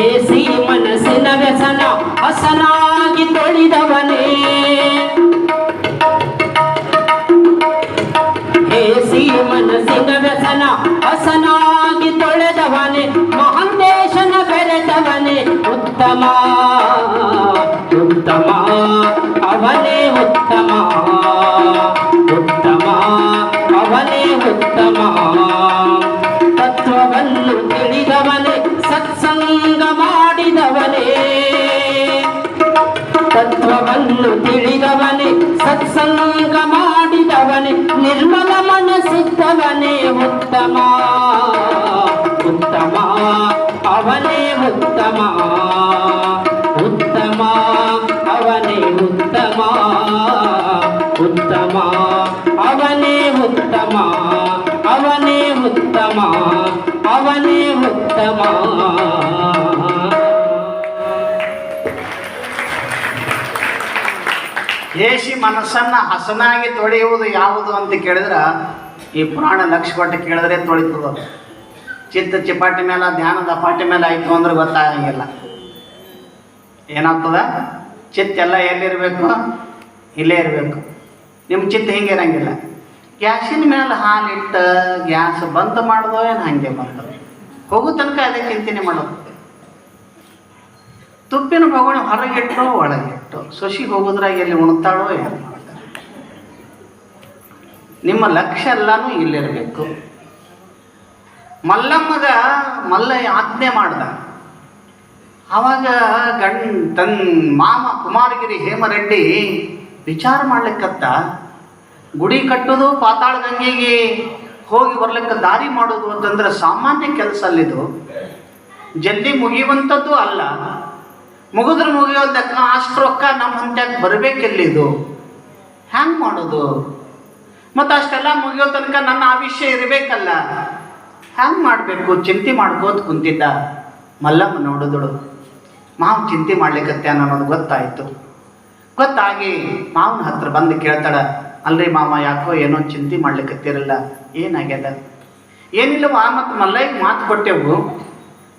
AC ಮನಸ್ಸಿನ ವ್ಯಸನ ಹಸನಾಗಿ ತೊಳಿದವನೇ, AC ಮನಸ್ಸಿನ ವ್ಯಸನ ಹಸನಾಗಿ ತೊಳೆದವನೇ, ಮಹಾಂತೇಶನ ಬೆರೆತವನೇ ಉತ್ತಮ ಉತ್ತಮ, ಅವನೇ ಉತ್ತಮ ಉತ್ತಮ, ಅವನೇ ಉತ್ತಮ. ತತ್ವವನ್ನು ತಿಳಿದವನೇ, ಸತ್ಸಂಗ ಮಾಡಿದವನೇ, ತತ್ವವನ್ನು ತಿಳಿದವನೇ, ಸತ್ಸಂಗ ಮಾಡಿದವನೇ, ನಿರ್ಮಲ ಮನಸ್ಸಿದ್ದವನೇ ಉತ್ತಮ ಉತ್ತಮ, ಅವನೇ ಉತ್ತಮ ಉತ್ತಮ, ಅವನೇ ಉತ್ತಮ ಉತ್ತಮ, ಅವನೇ ಉತ್ತಮ, ಅವನೇ ಉತ್ತಮ, ಅವನೇ ಉತ್ತಮ. ಏಸಿ ಮನಸ್ಸನ್ನು ಹಸನಾಗಿ ತೊಳೆಯುವುದು ಯಾವುದು ಅಂತ ಕೇಳಿದ್ರೆ ಈ ಪುರಾಣ ಲಕ್ಷ ಕೊಟ್ಟು ಕೇಳಿದ್ರೆ ತೊಳಿತದ. ಚಿತ್ತ ಚಿಪಾಟಿ ಮೇಲೆ ಧ್ಯಾನದ ಪಾಟಿ ಮೇಲೆ ಆಯಿತು ಅಂದ್ರೆ ಗೊತ್ತಾಗಂಗಿಲ್ಲ. ಏನಾಗ್ತದ? ಚಿತ್ತ ಎಲ್ಲ ಎಲ್ಲಿರಬೇಕು? ಇಲ್ಲೇ ಇರಬೇಕು. ನಿಮ್ಮ ಚಿತ್ತ ಹಿಂಗೆ ಇರಂಗಿಲ್ಲ. ಗ್ಯಾಸಿನ ಮೇಲೆ ಹಾಲಿಟ್ಟು ಗ್ಯಾಸ್ ಬಂದ್ ಮಾಡೋದು ಏನು ಹಾಗೆ ಬಂದು ಹೋಗೋ ತನಕ ಅದೇ ಚಿಂತನೆ ಮಾಡೋದು. ತುಪ್ಪಿನ ಬೊಗಣೆ ಹೊರಗಿಟ್ಟು ಒಳಗಿಟ್ಟು ಸೊಸಿ ಹೋಗೋದ್ರಾಗ ಎಲ್ಲಿ ಉಣ್ತಾಳೋ ಏನು ಮಾಡ್ತಾರೆ. ನಿಮ್ಮ ಲಕ್ಷ್ಯ ಎಲ್ಲನೂ ಇಲ್ಲಿರಬೇಕು. ಮಲ್ಲಮ್ಮಗ ಮಲ್ಲ ಆಜ್ಞೆ ಮಾಡ್ದ. ಆವಾಗ ತನ್ನ ಮಾಮ ಕುಮಾರಗಿರಿ ಹೇಮರೆಡ್ಡಿ ವಿಚಾರ ಮಾಡ್ಲಿಕ್ಕತ್ತ, ಗುಡಿ ಕಟ್ಟೋದು ಪಾತಾಳ ಗಂಗೆಗೆ ಹೋಗಿ ಬರ್ಲಿಕ್ಕೆ ದಾರಿ ಮಾಡೋದು ಅಂತಂದ್ರೆ ಸಾಮಾನ್ಯ ಕೆಲಸ ಅಲ್ಲಿದು. ಜಲ್ದಿ ಮುಗಿಯುವಂಥದ್ದು ಅಲ್ಲ. ಮುಗಿದ್ರೆ ಮುಗಿಯೋದಕ್ಕ ಅಷ್ಟು ರೊಕ್ಕ ನಮ್ಮ ಹಂತ್ಯಾಗ ಬರಬೇಕೆಲ್ಲಿದು, ಹ್ಯಾಂಗೆ ಮಾಡೋದು? ಮತ್ತು ಅಷ್ಟೆಲ್ಲ ಮುಗಿಯೋ ತನಕ ನನ್ನ ಆವಿಷ್ಯ ಇರಬೇಕಲ್ಲ, ಹ್ಯಾಂಗೆ ಮಾಡಬೇಕು? ಚಿಂತೆ ಮಾಡ್ಕೋತ ಕುಂತಿದ್ದ. ಮಲ್ಲಮ್ಮ ನೋಡಿದಳು, ಮಾವು ಚಿಂತೆ ಮಾಡ್ಲಿಕ್ಕತ್ತೆ ಅನ್ನೋದು ಗೊತ್ತಾಯಿತು. ಗೊತ್ತಾಗಿ ಮಾವನ ಹತ್ರ ಬಂದು ಕೇಳ್ತಾಳ, ಅಲ್ರಿ ಮಾಮ ಯಾಕೋ ಏನೋ ಚಿಂತೆ ಮಾಡ್ಲಿಕ್ಕತ್ತಿರಲ್ಲ, ಏನಾಗ್ಯದ? ಏನಿಲ್ಲವಾ, ಮತ್ತು ಮಲ್ಲಯ್ಯಗೆ ಮಾತು ಕೊಟ್ಟೆವು,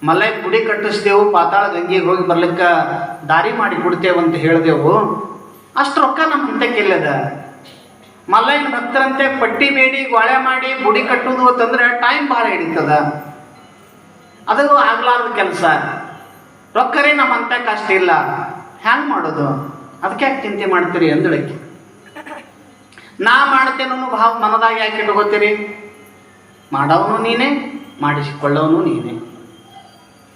ಮಲ್ಲಯ್ಯ ಗುಡಿ ಕಟ್ಟಿಸ್ದೆವು, ಪಾತಾಳ ಗಂಗೆಗೆ ಹೋಗಿ ಬರ್ಲಿಕ್ಕೆ ದಾರಿ ಮಾಡಿ ಕೊಡ್ತೇವೆ ಅಂತ ಹೇಳಿದೆವು. ಅಷ್ಟು ರೊಕ್ಕ ನಮ್ಮ ಹಂತಕ್ಕಿಲ್ಲದ. ಮಲ್ಲಯ್ಯನ ಭಕ್ತರಂತೆ ಪಟ್ಟಿ ಬೇಡಿ ಗೋಳೆ ಮಾಡಿ ಗುಡಿ ಕಟ್ಟುವುದು ಅಂತಂದ್ರೆ ಟೈಮ್ ಭಾಳ ಹಿಡಿತದ. ಅದು ಆಗ್ಲಾರ್ದ ಕೆಲಸ. ರೊಕ್ಕರೇ ನಮ್ಮ ಹಂತಕ್ಕೆ ಅಷ್ಟಿಲ್ಲ, ಹ್ಯಾಂಗೆ ಮಾಡೋದು? ಅದಕ್ಕೆ ಯಾಕೆ ಚಿಂತೆ ಮಾಡ್ತೀರಿ ಅಂದಳಕ್ಕೆ. ನಾ ಮಾಡ್ತೇನೋ ಭಾವ ಮನದಾಗ ಯಾಕೆ ಇಟ್ಕೋತೀರಿ? ಮಾಡೋವನು ನೀನೇ, ಮಾಡಿಸಿಕೊಳ್ಳೋನು ನೀನೇ.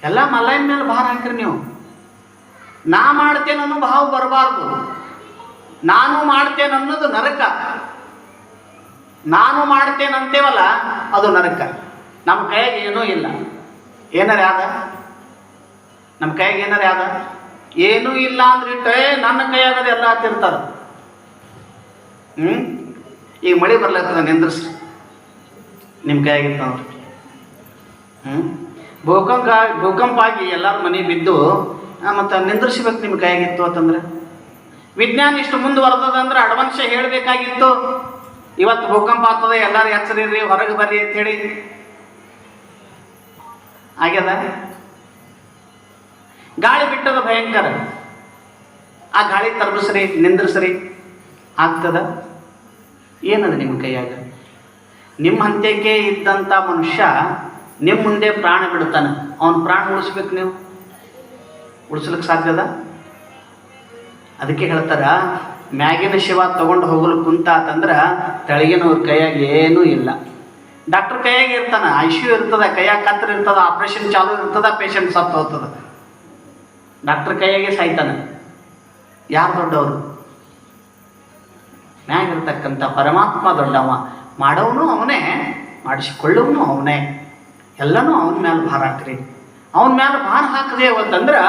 ಎಲ್ಲ ಮಲ್ಲಯ್ಯನ ಮೇಲೆ ಭಾರ ಹಾಕ್ರಿ ನೀವು. ನಾ ಮಾಡ್ತೇನೋ ಭಾವ ಬರಬಾರ್ದು. ನಾನು ಮಾಡ್ತೇನೆ ಅನ್ನೋದು ನರಕ. ನಾನು ಮಾಡ್ತೇನಂತೇವಲ್ಲ ಅದು ನರಕ. ನಮ್ಮ ಕೈಯಾಗ ಏನೂ ಇಲ್ಲ. ಏನಾರ ಯಾದ? ನಮ್ಮ ಕೈಯಾಗ ಏನಾರ ಯಾದ? ಏನೂ ಇಲ್ಲ ಅಂದ್ರೆ ಇಟ್ಟೆ ನನ್ನ ಕೈಯಾಗದ ಎಲ್ಲ ಹತ್ತಿರ್ತಾರ. ಈಗ ಮಳೆ ಬರ್ಲತ್ತದ, ನಿಂದ್ರಿಸ್ರಿ. ನಿಮ್ಮ ಕೈಯಾಗಿರ್ತವ್ರಿ. ಭೂಕಂಪ ಆಗಿ ಎಲ್ಲರ ಮನೆ ಬಿದ್ದು ಮತ್ತು ನಿಂದ್ರಿಸ್ಬೇಕು ನಿಮ್ಮ ಕೈಯಾಗಿತ್ತು ಅಂತಂದ್ರೆ. ವಿಜ್ಞಾನ ಇಷ್ಟು ಮುಂದುವರೆದದ ಅಂದ್ರೆ ಅಡ್ವಾನ್ಸ್ ಹೇಳಬೇಕಾಗಿತ್ತು. ಇವತ್ತು ಭೂಕಂಪ ಆಗ್ತದೆ, ಎಲ್ಲರೂ ಎಚ್ಚರಿರ್ರಿ, ಹೊರಗೆ ಬರ್ರಿ ಅಂಥೇಳಿ ಆಗ್ಯದ. ಗಾಳಿ ಬಿಟ್ಟದ ಭಯಂಕರ. ಆ ಗಾಳಿ ತರ್ಬಿಸ್ರಿ, ನಿಂದ್ರಿಸ್ರಿ, ಆಗ್ತದ? ಏನದ ನಿಮ್ಮ ಕೈಯಾಗ? ನಿಮ್ಮ ಹಂತಕ್ಕೆ ಇದ್ದಂಥ ಮನುಷ್ಯ ನಿಮ್ಮ ಮುಂದೆ ಪ್ರಾಣ ಬಿಡ್ತಾನೆ. ಅವನ ಪ್ರಾಣ ಉಳಿಸ್ಬೇಕು. ನೀವು ಉಳಿಸ್ಲಿಕ್ಕೆ ಸಾಧ್ಯದ? ಅದಕ್ಕೆ ಹೇಳ್ತಾರ, ಮ್ಯಾಗಿನ ಶಿವ ತಗೊಂಡು ಹೋಗಲು ಕುಂತ ಅಂತಂದ್ರೆ ತೆಳಗಿನವ್ರ ಕೈಯಾಗ ಏನೂ ಇಲ್ಲ. ಡಾಕ್ಟರ್ ಕೈಯಾಗ ಇರ್ತಾನೆ, ICU ಇರ್ತದ, ಕೈಯಾಗ ಕತ್ರ ಇರ್ತದ, ಆಪ್ರೇಷನ್ ಚಾಲು ಇರ್ತದ, ಪೇಷಂಟ್ ಸತ್ತು ಹೋಗ್ತದ. ಡಾಕ್ಟರ್ ಕೈಯಾಗೆ ಸಾಯ್ತಾನೆ. ಯಾರು ದೊಡ್ಡವರು? ಮ್ಯಾಗಿರ್ತಕ್ಕಂಥ ಪರಮಾತ್ಮ ದೊಡ್ಡವ. ಮಾಡೋವನು ಅವನೇ, ಮಾಡಿಸಿಕೊಳ್ಳುವನು ಅವನೇ. ಎಲ್ಲನೂ ಅವನ ಮೇಲೆ ಭಾರ ಹಾಕ್ರಿ. ಅವನ ಮೇಲೆ ಭಾರ ಹಾಕದೆ ಅಂತಂದ್ರೆ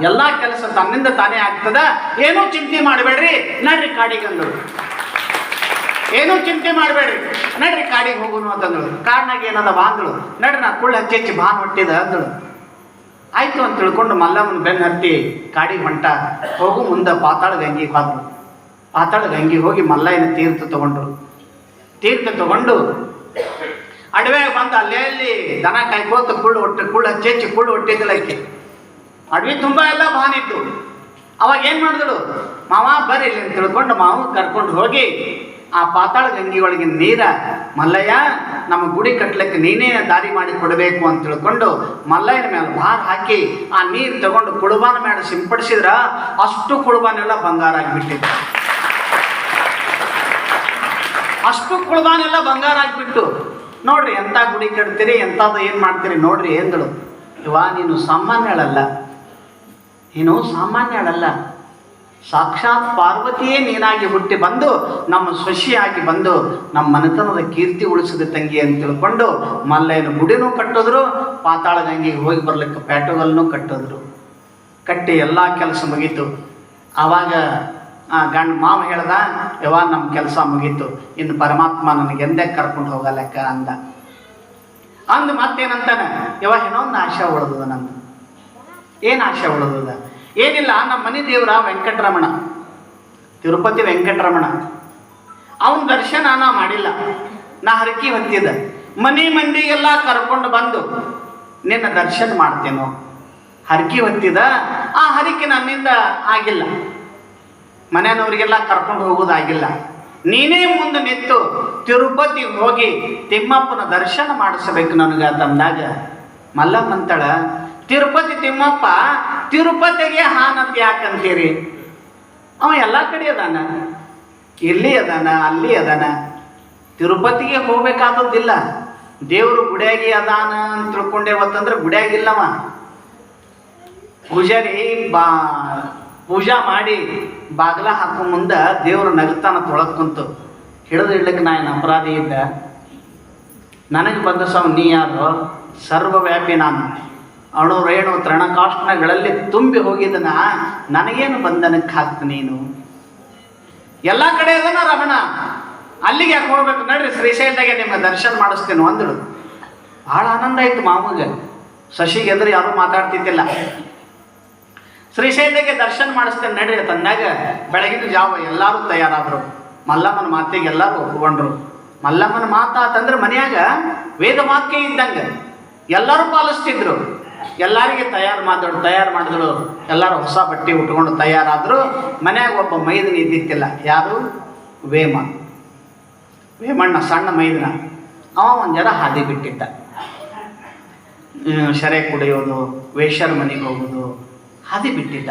ಎಲ್ಲ ಕೆಲಸ ತನ್ನಿಂದ ತಾನೇ ಆಗ್ತದ. ಏನೂ ಚಿಂತೆ ಮಾಡಬೇಡ್ರಿ, ನಡ್ರಿ ಕಾಡಿಗೆ ಅಂದಳು. ಏನೂ ಚಿಂತೆ ಮಾಡಬೇಡ್ರಿ, ನಡ್ರಿ ಕಾಡಿಗೆ ಹೋಗೋನು ಅಂತಂದಳು. ಕಾಡಿನಾಗ ಏನದ ಬಾಂದಳು. ನಡ್ರಿ, ನಾ ಕುಳ್ಳು ಹಚ್ಚಿ ಭಾನ ಹೊಟ್ಟಿದ ಅಂದಳು. ಆಯಿತು ಅಂತ ತಿಳ್ಕೊಂಡು ಮಲ್ಲಮ್ಮನ ಬೆನ್ನು ಹತ್ತಿ ಕಾಡಿಗೆ ಹೊಂಟ. ಹೋಗು ಮುಂದೆ ಪಾತಾಳ ಗಂಗೆಗೆ ಹೋದ್ಳು. ಪಾತಾಳ ಗಂಗೆ ಹೋಗಿ ಮಲ್ಲಯ್ಯನ ತೀರ್ಥ ತಗೊಂಡ್ರು. ತೀರ್ಥ ತಗೊಂಡು ಅಡವ್ಯಾಗ ಬಂದು ಅಲ್ಲೇ ಅಲ್ಲಿ ದನ ಕಾಯ್ಕೋತ ಕುಳ್ಳು ಹಚ್ಚಿ ಕುಳ್ಳು ಹೊಟ್ಟಿದ್ದಲಕ್ಕೆ ಅಡವಿ ತುಂಬ ಎಲ್ಲ ಬಾನಿತ್ತು. ಅವಾಗ ಏನು ಮಾಡಿದಳು, ಮಾವ ಬರ್ರಿ ಇಲ್ಲಿ ಅಂತ ತಿಳ್ಕೊಂಡು ಮಾವು ಕರ್ಕೊಂಡು ಹೋಗಿ ಆ ಪಾತಾಳ ಗಂಗೆ ಒಳಗಿನ ನೀರ, ಮಲ್ಲಯ್ಯ ನಮ್ಮ ಗುಡಿ ಕಟ್ಲಿಕ್ಕೆ ನೀನೇ ದಾರಿ ಮಾಡಿ ಕೊಡಬೇಕು ಅಂತ ತಿಳ್ಕೊಂಡು ಮಲ್ಲಯ್ಯನ ಮೇಲೆ ಭಾರ ಹಾಕಿ ಆ ನೀರು ತಗೊಂಡು ಕುಳುಬಾನ ಮೇಲೆ ಸಿಂಪಡಿಸಿದ್ರ ಅಷ್ಟು ಕುಳುಬಾನೆಲ್ಲ ಬಂಗಾರ ಆಗಿಬಿಟ್ಟಿತ್ತು. ಅಷ್ಟು ಕುಳುಬಾನೆಲ್ಲ ಬಂಗಾರ ಆಗಿಬಿಟ್ಟು, ನೋಡ್ರಿ ಎಂಥ ಗುಡಿ ಕಟ್ತೀರಿ, ಎಂಥದ್ದು ಏನು ಮಾಡ್ತೀರಿ ನೋಡ್ರಿ ಎಂದಳು. ನೀನು ಸಾಮಾನ್ಯಳಲ್ಲ, ನೀನು ಸಾಮಾನ್ಯಳಲ್ಲ, ಸಾಕ್ಷಾತ್ ಪಾರ್ವತಿಯೇ ನೀನಾಗಿ ಹುಟ್ಟಿ ಬಂದು ನಮ್ಮ ಸೊಸೆಯಾಗಿ ಬಂದು ನಮ್ಮ ಮನೆತನದ ಕೀರ್ತಿ ಉಳಿಸಿದ ತಂಗಿ ಅಂತ ತಿಳ್ಕೊಂಡು ಮಲ್ಲಯ್ಯನ ಗುಡಿನೂ ಕಟ್ಟಿದ್ರು, ಪಾತಾಳ ಗಂಗೆಗೆ ಹೋಗಿ ಬರ್ಲಿಕ್ಕೆ ಪ್ಯಾಟುಗಲ್ನೂ ಕಟ್ಟಿದ್ರು. ಕಟ್ಟಿ ಎಲ್ಲ ಕೆಲಸ ಮುಗೀತು. ಆವಾಗ ಗಂಡು ಮಾವ ಹೇಳ್ದ, ನಮ್ಮ ಕೆಲಸ ಮುಗೀತು, ಇನ್ನು ಪರಮಾತ್ಮ ನನಗೆ ಎಂದೇ ಕರ್ಕೊಂಡು ಹೋಗಲೆಕ್ಕ ಅಂದ ಮತ್ತೇನಂತಾನೆ, ಇನ್ನೊಂದು ಆಶೆ ಉಳಿದದ ನಂದು. ಏನು ಆಶೆ ಉಳಿದದ? ಏನಿಲ್ಲ, ನಮ್ಮ ಮನೆ ದೇವರ ವೆಂಕಟರಮಣ, ತಿರುಪತಿ ವೆಂಕಟರಮಣ, ಅವನ ದರ್ಶನ ನಾ ಮಾಡಿಲ್ಲ. ನಾ ಹರಕೆ ಹೊತ್ತಿದ್ದ ಮನೆ ಮಂದಿಗೆಲ್ಲ ಕರ್ಕೊಂಡು ಬಂದು ನಿನ್ನ ದರ್ಶನ ಮಾಡ್ತೇನೋ, ಹರಕೆ ಹೊತ್ತಿದ. ಆ ಹರಕೆ ನನ್ನಿಂದ ಆಗಿಲ್ಲ, ಮನೆಯವ್ರಿಗೆಲ್ಲ ಕರ್ಕೊಂಡು ಹೋಗೋದಾಗಿಲ್ಲ. ನೀನೇ ಮುಂದೆ ನಿಂತು ತಿರುಪತಿಗೆ ಹೋಗಿ ತಿಮ್ಮಪ್ಪನ ದರ್ಶನ ಮಾಡಿಸ್ಬೇಕು ನನಗೆ ತಂದಾಗ ಮಲ್ಲಮ್ಮಂತಳ, ತಿರುಪತಿ ತಿಮ್ಮಪ್ಪ ತಿರುಪತಿಗೆ ಹಾನತ್ ಯಾಕಂತೀರಿ? ಅವ ಎಲ್ಲ ಕಡೆ ಅದಾನ, ಇಲ್ಲಿ ಅದಾನ, ಅಲ್ಲಿ ಅದಾನ. ತಿರುಪತಿಗೆ ಹೋಗ್ಬೇಕಾದದ್ದಿಲ್ಲ, ದೇವರು ಗುಡಿಯಾಗಿ ಅದಾನ ಅಂತ ತಿಳ್ಕೊಂಡೇವತ್ತಂದ್ರೆ ಗುಡಿಯಾಗಿಲ್ಲವ. ಪೂಜಾರಿ ಪೂಜಾ ಮಾಡಿ ಬಾಗಿಲ ಹಾಕೋ ಮುಂದೆ ದೇವರು ನಗತಾನ ತೊಳಕ್ಕಂತು ಹಿಡಿದು ಇಡ್ಲಿಕ್ಕೆ ನಾ ಏನು ಅಪರಾಧಿ ಇದ್ದ? ನನಗೆ ಬಂದ ನೀ ಯಾರು? ಸರ್ವವ್ಯಾಪಿ ನಾನು, ಅಣು ರೇಣು ತೃಣಕಾಷ್ಣಗಳಲ್ಲಿ ತುಂಬಿ ಹೋಗಿದ್ದನ ನನಗೇನು ಬಂಧನಕ್ಕೆ ಹಾಕ್ತ ನೀನು? ಎಲ್ಲ ಕಡೆ ಅದನ ರಮಣ, ಅಲ್ಲಿಗೆ ಯಾಕೆ ಹೋಗ್ಬೇಕು? ನಡ್ರಿ ಶ್ರೀಶೈಲದಾಗೆ ನಿಮ್ಗೆ ದರ್ಶನ ಮಾಡಿಸ್ತೇನೆ ಅಂದಳು. ಭಾಳ ಆನಂದ ಆಯ್ತು ಮಾಮಗೆ. ಶಶಿಗೆ ಎದುರು ಯಾರೂ ಮಾತಾಡ್ತಿದ್ದಿಲ್ಲ. ಶ್ರೀಶೈಲದಾಗೆ ದರ್ಶನ ಮಾಡಿಸ್ತೇನೆ ನಡ್ರಿ ತಂದಾಗ ಬೆಳಗಿನ ಜಾವ ಎಲ್ಲರೂ ತಯಾರಾದರು. ಮಲ್ಲಮ್ಮನ ಮಾತಿಗೆ ಎಲ್ಲರೂ ಒಪ್ಕೊಂಡ್ರು. ಮಲ್ಲಮ್ಮನ ಮಾತಾತಂದ್ರೆ ಮನೆಯಾಗ ವೇದ ವಾಕ್ಯ ಇದ್ದಂಗೆ ಎಲ್ಲರೂ ಪಾಲಿಸ್ತಿದ್ರು. ಎಲ್ಲರಿಗೆ ತಯಾರು ಮಾಡಿದಳು. ಎಲ್ಲರೂ ಹೊಸ ಬಟ್ಟೆ ಉಟ್ಕೊಂಡು ತಯಾರಾದರು. ಮನ್ಯಾಗ ಒಬ್ಬ ಮೈದನ ಇದ್ದಿತ್ತಿಲ್ಲ. ಯಾರು? ವೇಮಣ್ಣ, ಸಣ್ಣ ಮೈದನ. ಅವ ಒಂದು ಜರ ಹಾದಿ ಬಿಟ್ಟಿದ್ದ. ಶರೆ ಕುಡಿಯೋದು, ವೇಶ್ಯರ ಮನೆಗೆ ಹೋಗೋದು, ಹಾದಿ ಬಿಟ್ಟಿದ್ದ.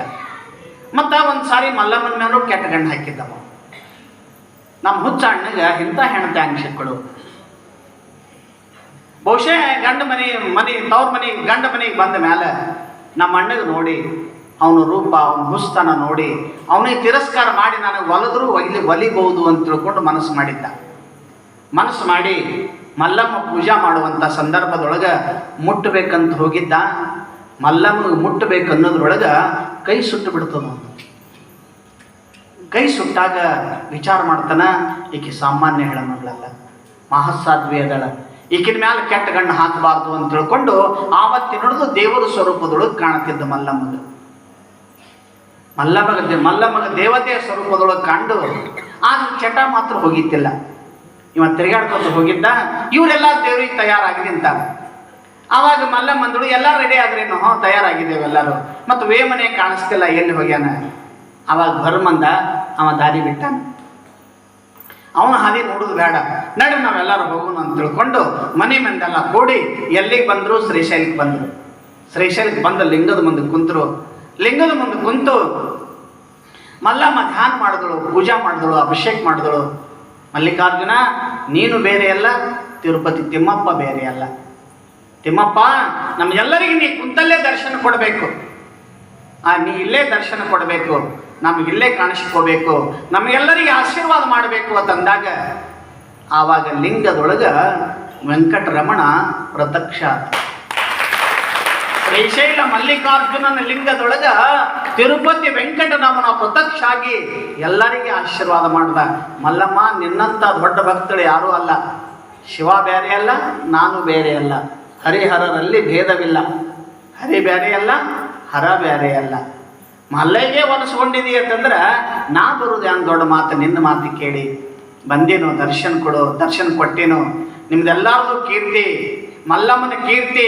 ಮತ್ತು ಒಂದು ಸಾರಿ ಮಲ್ಲಮ್ಮನ ಮೇಲೂ ಕೆಟ್ಟ ಗಂಡು ಹಾಕಿದ್ದವ. ನಮ್ಮ ಹುಚ್ಚ ಅಣ್ಣಗೆ ಇಂಥ ಹೆಣ್ತೆ ಅಂಶಗಳು. ಬಹುಶಃ ತವ್ರ ಗಂಡ ಮನೆಗೆ ಬಂದ ಮೇಲೆ ನಮ್ಮ ಅಣ್ಣಗೆ ನೋಡಿ, ಅವನ ರೂಪ, ಅವನ ಹುಸ್ತನ ನೋಡಿ ಅವನಿಗೆ ತಿರಸ್ಕಾರ ಮಾಡಿ ನನಗೆ ಒಲಿದ್ರು ಒಲಿಬಹುದು ಅಂತ ತಿಳ್ಕೊಂಡು ಮನಸ್ಸು ಮಾಡಿದ್ದ. ಮನಸ್ಸು ಮಾಡಿ ಮಲ್ಲಮ್ಮ ಪೂಜಾ ಮಾಡುವಂಥ ಸಂದರ್ಭದೊಳಗೆ ಮುಟ್ಟಬೇಕಂತ ಹೋಗಿದ್ದ. ಮಲ್ಲಮ್ಮಗೆ ಮುಟ್ಟಬೇಕು ಅನ್ನೋದ್ರೊಳಗೆ ಕೈ ಸುಟ್ಟು ಬಿಡ್ತದ. ಕೈ ಸುಟ್ಟಾಗ ವಿಚಾರ ಮಾಡ್ತಾನ, ಈಕೆ ಸಾಮಾನ್ಯ ಹೆಣ್ಣುಗಳಲ್ಲ, ಮಹಾಸಾಧ್ವಿ ಅದಳ, ಈಕಿನ ಮೇಲೆ ಕೆಟ್ಟ ಗಣ್ಣು ಹಾಕಬಾರ್ದು ಅಂತ ತಿಳ್ಕೊಂಡು ಆವತ್ತಿನೊಡ್ದು ದೇವರ ಸ್ವರೂಪದೊಳಗೆ ಕಾಣುತ್ತಿದ್ದ ಮಲ್ಲಮ್ಮಗ ದೇವತೆಯ ಸ್ವರೂಪದೊಳಗೆ ಕಂಡು ಆಗ ಚಟ ಮಾತ್ರ ಹೋಗಿತ್ತಿಲ್ಲ. ಇವ ತಿರುಗಾಡ್ಕೊಂಡು ಹೋಗಿದ್ದ. ಇವರೆಲ್ಲ ದೇವ್ರಿಗೆ ತಯಾರಾಗಿದೆ ಅಂತ. ಆವಾಗ ಮಲ್ಲಮ್ಮಂದಳು ಎಲ್ಲ ರೆಡಿ ಆದ್ರೇನು? ತಯಾರಾಗಿದ್ದೇವೆ ಎಲ್ಲರೂ. ಮತ್ತು ವೇಮನೆ ಕಾಣಿಸ್ತಿಲ್ಲ, ಎಲ್ಲಿ ಹೋಗ್ಯಾನ? ಅವಾಗ ಬರ್ಮಂದ ಅವ ದಾರಿ ಬಿಟ್ಟಾನ. ಅವನ ಹಾದಿ ನೋಡೋದು ಬೇಡ, ನಡ್ರಿ ನಾವೆಲ್ಲರೂ ಹೋಗೋಣ ಅಂತ ತಿಳ್ಕೊಂಡು ಮನೆ ಮಂದೆಲ್ಲ ಕೂಡಿ ಎಲ್ಲಿಗೆ ಬಂದರು? ಶ್ರೀಶೈಲಕ್ಕೆ ಬಂದರು. ಶ್ರೀಶೈಲಕ್ಕೆ ಬಂದು ಲಿಂಗದ ಮುಂದೆ ಕುಂತರು. ಲಿಂಗದ ಮುಂದೆ ಕುಂತು ಮಲ್ಲಮ್ಮ ಧ್ಯಾನ ಮಾಡಿದಳು, ಪೂಜಾ ಮಾಡಿದಳು, ಅಭಿಷೇಕ ಮಾಡಿದಳು. ಮಲ್ಲಿಕಾರ್ಜುನ, ನೀನು ಬೇರೆ ಅಲ್ಲ, ತಿರುಪತಿ ತಿಮ್ಮಪ್ಪ ಬೇರೆ ಅಲ್ಲ. ತಿಮ್ಮಪ್ಪ, ನಮಗೆಲ್ಲರಿಗೆ ನೀ ಕುಂತಲ್ಲೇ ದರ್ಶನ ಕೊಡಬೇಕು. ನೀ ಇಲ್ಲೇ ದರ್ಶನ ಕೊಡಬೇಕು, ನಮಗಿಲ್ಲೇ ಕಾಣಿಸ್ಕೋಬೇಕು, ನಮಗೆಲ್ಲರಿಗೆ ಆಶೀರ್ವಾದ ಮಾಡಬೇಕು ಅಂತಂದಾಗ ಆವಾಗ ಲಿಂಗದೊಳಗೆ ವೆಂಕಟರಮಣ ಪ್ರತ್ಯಕ್ಷ. ಶ್ರೀಶೈಲ ಮಲ್ಲಿಕಾರ್ಜುನನ ಲಿಂಗದೊಳಗ ತಿರುಪತಿ ವೆಂಕಟರಮಣ ಪ್ರತ್ಯಕ್ಷ ಆಗಿ ಎಲ್ಲರಿಗೆ ಆಶೀರ್ವಾದ ಮಾಡ್ದ. ಮಲ್ಲಮ್ಮ, ನಿನ್ನಂಥ ದೊಡ್ಡ ಭಕ್ತಳು ಯಾರೂ ಅಲ್ಲ. ಶಿವ ಬೇರೆ ಅಲ್ಲ, ನಾನು ಬೇರೆ ಅಲ್ಲ. ಹರಿಹರರಲ್ಲಿ ಭೇದವಿಲ್ಲ. ಹರಿ ಬೇರೆ ಅಲ್ಲ, ಹರ ಬೇರೆ ಅಲ್ಲ. ಮಲ್ಲಯ್ಯಗೆ ಒಲಿಸ್ಕೊಂಡಿದೀಯ ಅಂತಂದ್ರೆ ನಾ ಬರುವುದು ಏನು ದೊಡ್ಡ ಮಾತು, ನಿನ್ನ ಮಾತು ಕೇಳಿ ಬಂದೇನು, ದರ್ಶನ ಕೊಡು, ದರ್ಶನ ಕೊಟ್ಟೇನು. ನಿಮ್ದೆಲ್ಲರದು ಕೀರ್ತಿ, ಮಲ್ಲಮ್ಮನ ಕೀರ್ತಿ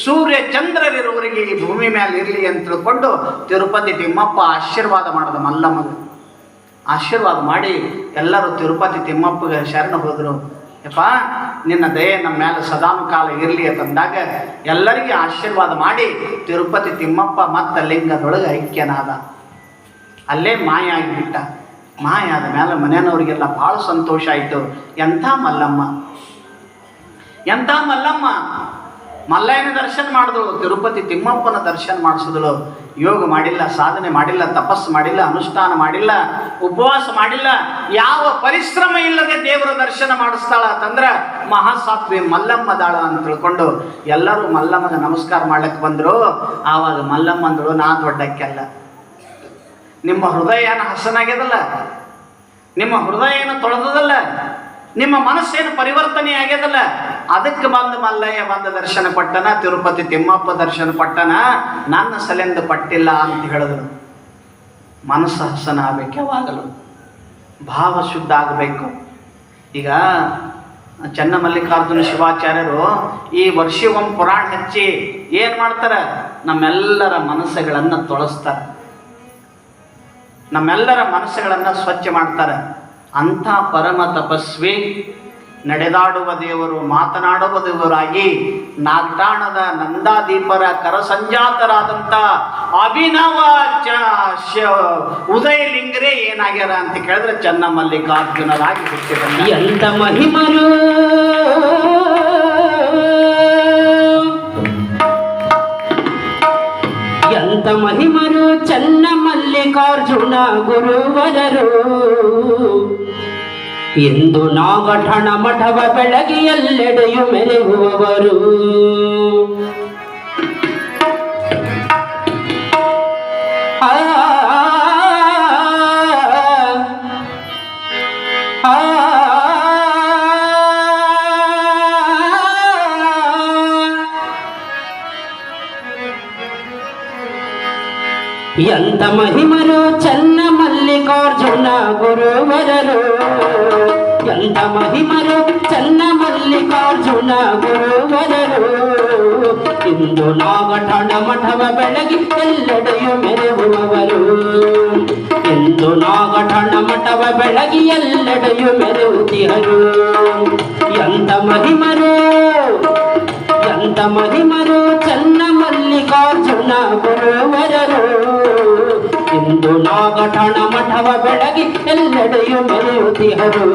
ಸೂರ್ಯ ಚಂದ್ರರಿರುವವರಿಗೆ ಈ ಭೂಮಿ ಮೇಲೆ ಇರಲಿ ಅಂತ ತಿಳ್ಕೊಂಡು ತಿರುಪತಿ ತಿಮ್ಮಪ್ಪ ಆಶೀರ್ವಾದ ಮಾಡೋದು. ಮಲ್ಲಮ್ಮಗೆ ಆಶೀರ್ವಾದ ಮಾಡಿ ಎಲ್ಲರೂ ತಿರುಪತಿ ತಿಮ್ಮಪ್ಪಗೆ ಶರಣ ಹೋದರು. ಯಪ್ಪ ನಿನ್ನ ದಯೆ ನಮ್ಮ ಮೇಲೆ ಸದಾನುಕಾಲ ಇರಲಿ ಅಂತಂದಾಗ ಎಲ್ಲರಿಗೆ ಆಶೀರ್ವಾದ ಮಾಡಿ ತಿರುಪತಿ ತಿಮ್ಮಪ್ಪ ಮತ್ತು ಲಿಂಗದೊಳಗೆ ಐಕ್ಯನಾದ. ಅಲ್ಲೇ ಮಾಯ ಆಗಿಬಿಟ್ಟ. ಮಾಯ ಆದ ಮೇಲೆ ಮನೆಯವ್ರಿಗೆಲ್ಲ ಭಾಳ ಸಂತೋಷ ಆಯಿತು. ಎಂಥ ಮಲ್ಲಮ್ಮ, ಎಂಥ ಮಲ್ಲಮ್ಮ! ಮಲ್ಲಯ್ಯನ ದರ್ಶನ ಮಾಡಿದಳು, ತಿರುಪತಿ ತಿಮ್ಮಪ್ಪನ ದರ್ಶನ ಮಾಡಿಸಿದಳು. ಯೋಗ ಮಾಡಿಲ್ಲ, ಸಾಧನೆ ಮಾಡಿಲ್ಲ, ತಪಸ್ಸು ಮಾಡಿಲ್ಲ, ಅನುಷ್ಠಾನ ಮಾಡಿಲ್ಲ, ಉಪವಾಸ ಮಾಡಿಲ್ಲ, ಯಾವ ಪರಿಶ್ರಮ ಇಲ್ಲದೆ ದೇವರ ದರ್ಶನ ಮಾಡಿಸ್ತಾಳ ಅಂತಂದ್ರೆ ಮಹಾಸಾತ್ವಿ ಮಲ್ಲಮ್ಮ ದಾಳ ಅಂತ ತಿಳ್ಕೊಂಡು ಎಲ್ಲರೂ ಮಲ್ಲಮ್ಮಗೆ ನಮಸ್ಕಾರ ಮಾಡ್ಲಿಕ್ಕೆ ಬಂದರು. ಆವಾಗ ಮಲ್ಲಮ್ಮ ಅಂದಳು, ನಾ ದೊಡ್ಡಕ್ಕೆಲ್ಲ, ನಿಮ್ಮ ಹೃದಯ ಏನು ಹಸನಾಗ್ಯದಲ್ಲ, ನಿಮ್ಮ ಹೃದಯ ಏನು ತೊಳೆದದಲ್ಲ, ನಿಮ್ಮ ಮನಸ್ಸೇನು ಪರಿವರ್ತನೆ ಆಗ್ಯದಲ್ಲ, ಅದಕ್ಕೆ ಬಂದು ಮಲ್ಲಯ್ಯ ಬಂದ ದರ್ಶನ ಕೊಟ್ಟನ, ತಿರುಪತಿ ತಿಮ್ಮಪ್ಪ ದರ್ಶನ ಕೊಟ್ಟನ, ನನ್ನ ಸಲೆಂದು ಪಟ್ಟಿಲ್ಲ ಅಂತ ಹೇಳಿದ್ರು. ಮನಸ್ಸು ಹಸನ ಆಗಬೇಕು, ಯಾವಾಗಲೂ ಭಾವ ಶುದ್ಧ ಆಗಬೇಕು. ಈಗ ಚನ್ನಮಲ್ಲಿಕಾರ್ಜುನ ಶಿವಾಚಾರ್ಯರು ಈ ವರ್ಷಿಗೊಮ್ಮೆ ಪುರಾಣ ಹಚ್ಚಿ ಏನು ಮಾಡ್ತಾರೆ, ನಮ್ಮೆಲ್ಲರ ಮನಸ್ಸುಗಳನ್ನು ತೊಳಸ್ತಾರೆ, ನಮ್ಮೆಲ್ಲರ ಮನಸ್ಸುಗಳನ್ನು ಸ್ವಚ್ಛ ಮಾಡ್ತಾರೆ. ಅಂಥ ಪರಮ ತಪಸ್ವಿ, ನಡೆದಾಡುವ ದೇವರು, ಮಾತನಾಡುವ ದೇವರಾಗಿ ನಾಗಠಾಣದ ನಂದಾದೀಪರ ಕರಸಂಜಾತರಾದಂಥ ಅಭಿನವ ಉದಯಲಿಂಗರೇ ಏನಾಗ್ಯಾರ ಅಂತ ಕೇಳಿದ್ರೆ ಚನ್ನಮಲ್ಲಿಕಾರ್ಜುನರಾಗಿ ಹುಟ್ಟಿದ ಎಂತ ಮಹಿಮರು, ಎಂತ ಮಹಿಮರು ಚನ್ನಮಲ್ಲಿಕಾರ್ಜುನ ಗುರುವರರು. ಇಂದು ನಾಗಠಣ ಮಠವ ಬೆಳಗಿ ಎಲ್ಲೆಡೆಯು ಮೆರೆಯುವವರು. ಎಂತ ಮಹಿಮರು ಚನ್ನಮಲ್ಲಿಕಾರ್ಜುನ ಗುರುವರರು. ಎಂತ ಮಹಿಮರು ಚನ್ನಮಲ್ಲಿಕಾರ್ಜುನ ಗುರುವರರು. ಇಂದು ನಾಗಠಣ ಮಠವ ಬೆಳಗಿ ಎಲ್ಲೆಡೆಯು ಮೆರೆಯುವವರು. ಇಂದು ನಾಗಠಣ ಮಠವ ಬೆಳಗಿ ಎಲ್ಲೆಡೆಯು ಮೆರೆಯುತ್ತಿಹರು. ಎಂತ ಮಹಿಮರು, ಎಂತ ಮಹಿಮರು ಚನ್ನಮಲ್ಲಿಕಾರ್ಜುನ ಗುರುವರರು. ಇಂದು ನಾಗಠಣ ಮಠವ ಬೆಳಗಿ ಎಲ್ಲೆಡೆಯು ಮೆರೆಯುತ್ತಿಹರು.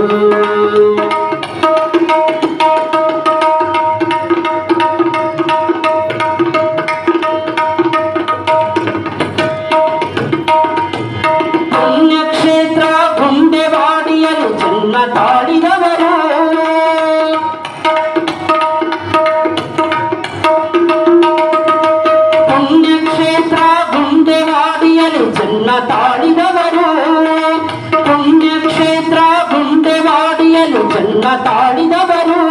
ಪುಣ್ಯಕ್ಷೇತ್ರ ಗುಂಡೆವಾಡಿಯಲ್ಲಿ ಜನ್ಮ ತಾಳಿದವರು. ಪುಣ್ಯಕ್ಷೇತ್ರ ಗುಂಡೆವಾಡಿಯಲ್ಲಿ ಜನ್ಮ ತಾಳಿದವರು. ಪುಣ್ಯಕ್ಷೇತ್ರ ಗುಂಡೆವಾಡಿಯಲ್ಲಿ ಜನ್ಮ ತಾಳಿದವರು.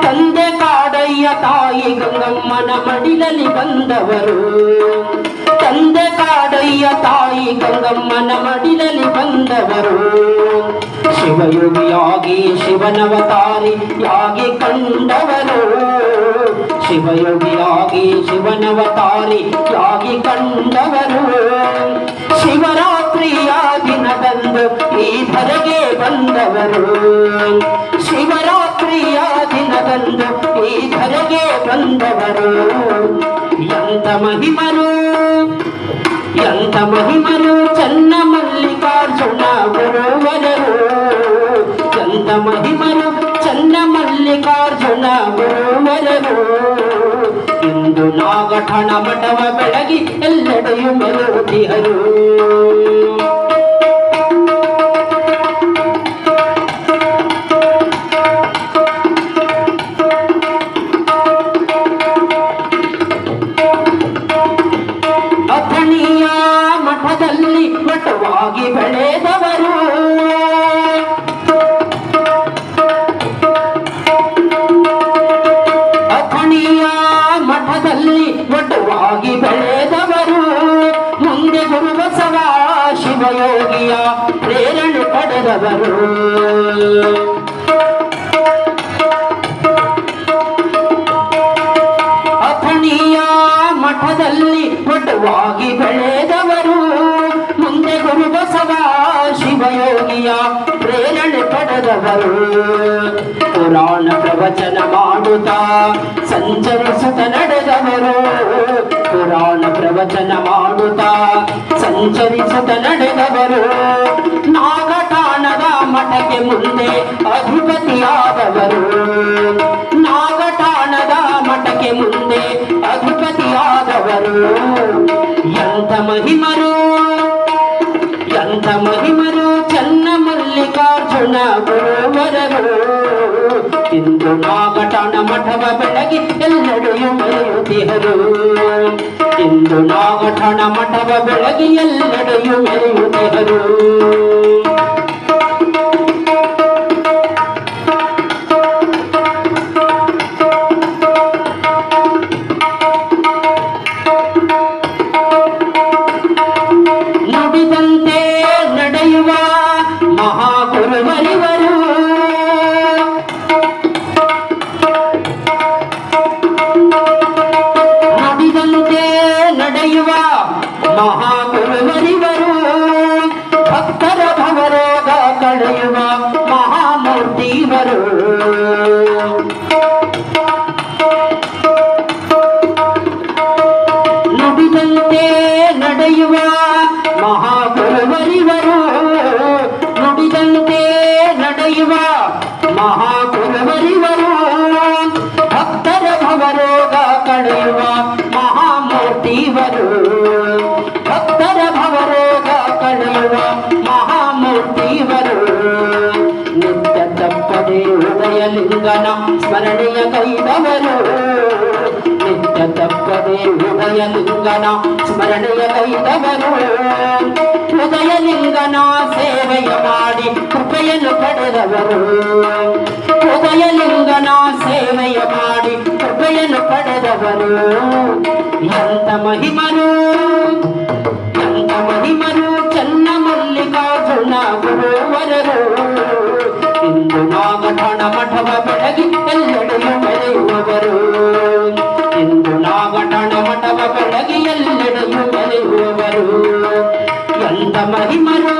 ತಂದೆ ಕಾಡಯ್ಯ ತಾಯಿ ಗಂಗಮ್ಮನ ಮಡಿಲಲ್ಲಿ ಬಂದವರು. ತಂದೆ ಕಾಡಯ್ಯ ತಾಯಿ ಗಂಗಮ್ಮನ ಮಡಿಲಲ್ಲಿ ಬಂದವರು. ಶಿವಯೋಗಿಯಾಗಿ ಶಿವನವತಾರಿಯಾಗಿ ಕಂಡವರು. ಶಿವಯೋಗಿಯಾಗಿ ಶಿವನವತಾರಿಯಾಗಿ ಕಂಡವರು. ಶಿವರಾತ್ರಿಯ ದಿನದಂದು ಈ ಧರೆಗೆ ಬಂದವರು. ಶಿವರಾತ್ರಿಯ ದಿನದಂದು ಈ ಧರೆಗೆ ಬಂದವರು. ಎಂತ ಮಹಿಮರು, ಎಂತ ಮಹಿಮರು ಚನ್ನಮಲ್ಲಿಕಾರ್ಜುನ ಗುರುವರರು. ಎಂತ ಮಹಿಮರು ಚನ್ನಮಲ್ಲಿಕಾರ್ಜುನ ಗುರುವರರು. ಇಂದು ನಾಗಠಣ ಮಠವ ಬೆಳಗಿ ಎಲ್ಲೆಡೆಯು ಮೆರೆಯುತ್ತಿಹರು. ಅಥಣಿಯ ಮಠದಲ್ಲಿ ಮಠವಾಗಿ ಬೆಳೆದವರು. ಅಥಣಿಯ ಮಠದಲ್ಲಿ ಮಠವಾಗಿ ಬೆಳೆದವರು. ಮುಂದೆ ಪಡೆದವರು. ಅಥಣಿಯ ಮಠದಲ್ಲಿ ಒಟವಾಗಿ ಬೆಳೆದವರು, ಮುಂದೆ ಗುರು ಬಸವ ಶಿವಯೋಗಿಯ ಪ್ರೇರಣೆ ಪಡೆದವರು. ಪುರಾಣ ಪ್ರವಚನ ಮಾಡುತ್ತಾ ಸಂಚರಿಸುತ್ತ ನಡೆದವರು, ಪುರಾಣ ಪ್ರವಚನ ಮಾಡುತ್ತಾ ಸಂಚರಿಸುತ್ತ ನಡೆದವರು. ನಾಗಠಾಣದ ಮಠಕ್ಕೆ ಮುಂದೆ ಅಧಿಪತಿಯಾದವರು, ನಾಗಠಾಣದ ಮಠಕ್ಕೆ ಮುಂದೆ ಅಧಿಪತಿಯಾದವರು. ಎಂಥ ಮಹಿಮರು, ಎಂಥ ಮಹಿಮರು ಚನ್ನಮಲ್ಲಿಕಾರ್ಜುನ ಗುರುವರರು. ಇಂದು ನಾಗಠಾಣ ಮಠವ ಬೆಳಗಿ ಎಲ್ಲೆಡೆಯೂ ಮೆರೆಯುತ್ತಿಹರು, ಇಂದು ನಾಗಠಾಣ ಮಠವ ಬೆಳಗಿ ಎಲ್ಲೆಡೆಯೂ ಮೆರೆಯುತ್ತಿಹರು. ನುಡಿದಂತೆ ನಡೆಯುವ ಮಹಾಗುರುವರಿವರು, ನುಡಿದಂತೆ ನಡೆಯುವ ಮಹಾಗುರುವರಿವರು. ಭಕ್ತರ ಭವರೋಗ ಕಳೆಯುವ ಮಹಾಮೂರ್ತಿವರು. ನುಡಿದಂತೆ ನಡೆಯುವ ಮಹಾಗುರುವರಿವರು, ನುಡಿದಂತೆ ನಡೆಯುವ ಮಹಾಗುರುವರಿವರು. ಭಕ್ತರ ಭವರೋಗ ಕಳೆಯುವ ಮಹಾಮೂರ್ತಿವರು, ಭಕ್ತರ ಭವರೋಗ ಕಳೆಯುವ ಮಹಾಮೂರ್ತಿವರು. ನಿತ್ಯ ತಪ್ಪದೆ ಉದಯಲಿಂಗನ ಸ್ಮರಣೆಯ ಕೈದವರು, ನಿತ್ಯ ತಪ್ಪದೆ ಉದಯಲಿಂಗನ ಸ್ಮರಣೆಯ ಕೈದವರು. ಉದಯಲಿಂಗನ ಸೇವೆಯ ಮಾಡಿ ಕೃಪೆಯನ್ನು ಪಡೆದವರು, ಉದಯಲಿಂಗನ ಸೇವೆಯ ಮಾಡಿ ಕೃಪೆಯನ್ನು ಪಡೆದವರು. ಎಂಥ ಮಹಿಮರು, ಎಂಥ ಮಹಿಮರು ಚನ್ನಮಲ್ಲಿಕಾರ್ಜುನ ಗುರುವರರು. ಇಂದು ನಾಗಠಾಣ ಮಠವ ಬೆಳಗಿ ಎಲ್ಲೆಡೆಯೂ ಮೆರೆಯುವವರು, ಇಂದು ನಾಗಠಾಣ ಮಠವ ಬೆಳಗಿ ಎಲ್ಲೆಡೆಯೂ ಮೆರೆಯುವವರು. ಎಂಥ ಮಹಿಮರು.